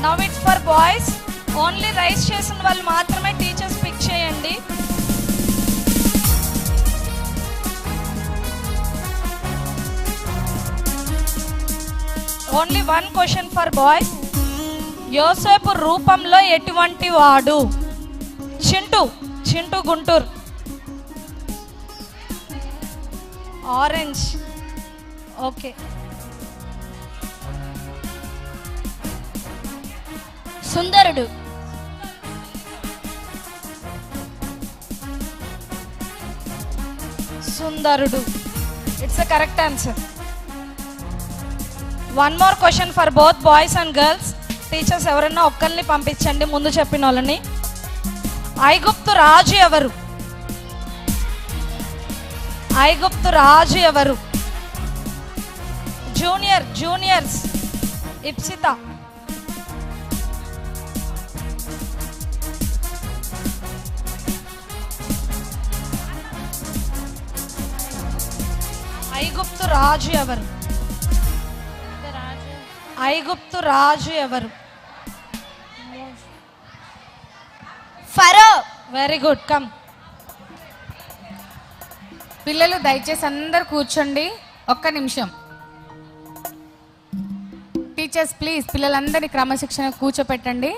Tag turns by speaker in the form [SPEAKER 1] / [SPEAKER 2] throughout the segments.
[SPEAKER 1] Now it's for boys. Only raise చేసిన వాళ్ళు మాత్రమే టీచర్స్ పిక్ చేయండి. Only one question for boys. యోసేపు రూపంలో ఎటువంటి వాడు? చింటూ, చింటూ గుంటూరు. ఆరెంజ్. ఓకే.
[SPEAKER 2] సుందరుడు.
[SPEAKER 1] సుందరుడు. It's a correct answer. One more question for both boys and girls. Teachers ఎవరైనా ఒక్కరిని పంపించండి ముందు చెప్పిన వాళ్ళని. ఐగుప్తు రాజు ఎవరు? ఐగుప్తు రాజు ఎవరు? జూనియర్స్. ఇప్సిత. ఐగుప్తు రాజు ఎవరు? ఐగుప్తు రాజు ఎవరు?
[SPEAKER 2] ఫరో.
[SPEAKER 1] Very good. కమ్.
[SPEAKER 3] పిల్లలు దయచేసి అందరు కూర్చోండి ఒక్క నిమిషం. టీచర్స్ ప్లీజ్ పిల్లలందరినీ క్రమశిక్షణ కూర్చోపెట్టండి.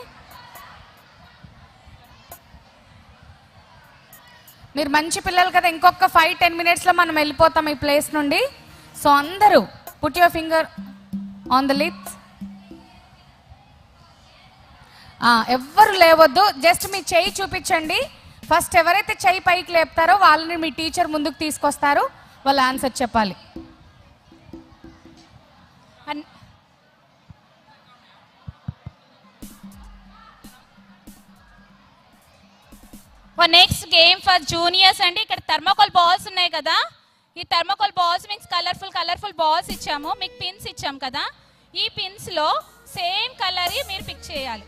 [SPEAKER 3] మీరు మంచి పిల్లలు కదా, ఇంకొక 5-10 మినిట్స్లో మనం వెళ్ళిపోతాం ఈ ప్లేస్ నుండి. సో అందరూ put your finger on the lips. ఎవ్వరు లేవద్దు, జస్ట్ మీ చెయ్యి చూపించండి. ఫస్ట్ ఎవరైతే చెయ్యి పైకి లేపుతారో వాళ్ళని మీ టీచర్ ముందుకు తీసుకొస్తారు, వాళ్ళ ఆన్సర్ చెప్పాలి.
[SPEAKER 2] నెక్స్ట్ గేమ్ ఫర్ జూనియర్స్ అండి. ఇక్కడ థర్మోకోల్ బాల్స్ ఉన్నాయి కదా, ఈ థర్మోకోల్ బాల్స్ మీకు కలర్ఫుల్ బాల్స్ ఇచ్చాము, మీకు పిన్స్ ఇచ్చాం కదా. ఈ పిన్స్ లో సేమ్ కలర్ మీరు పిక్ చేయాలి.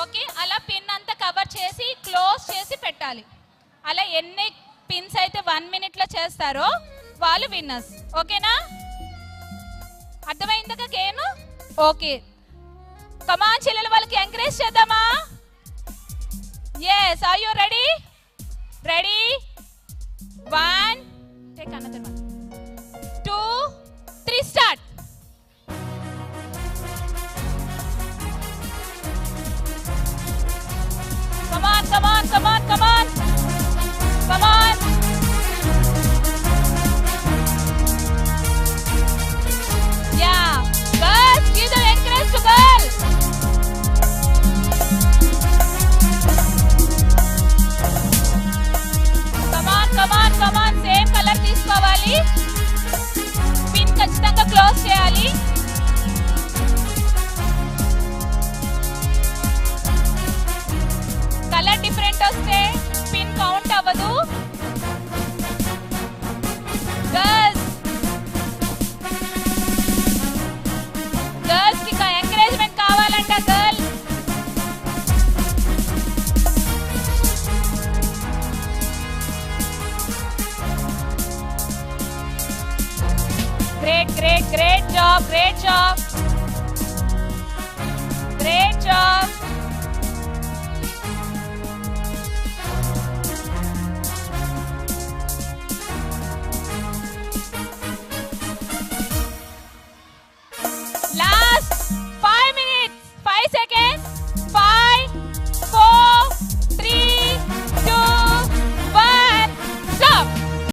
[SPEAKER 2] ఓకే, అలా పిన్ అంతా కవర్ చేసి క్లోజ్ చేసి పెట్టాలి. అలా ఎన్ని పిన్స్ అయితే 1 మినిట్లో చేస్తారో వాళ్ళు విన్నర్స్. ఓకేనా? అర్థమైందిగా గేమ్? ఓకే, కమాన్ చెల్లెలు, వాళ్ళకి ఎంకరేజ్ చేద్దామా? Yes, are you ready? Ready? 1, take another one. 2, 3, start. Come on. Yeah, girls, give the encourage to girls. Come on, same colour తీసుకోవాలి. పిన్ ఖచ్చితంగా క్లోజ్ చేయాలి. కలర్ డిఫరెంట్ వస్తే పిన్ కౌంట్ అవ్వదు. Girls కి encouragement కావాలంట. Girl great job.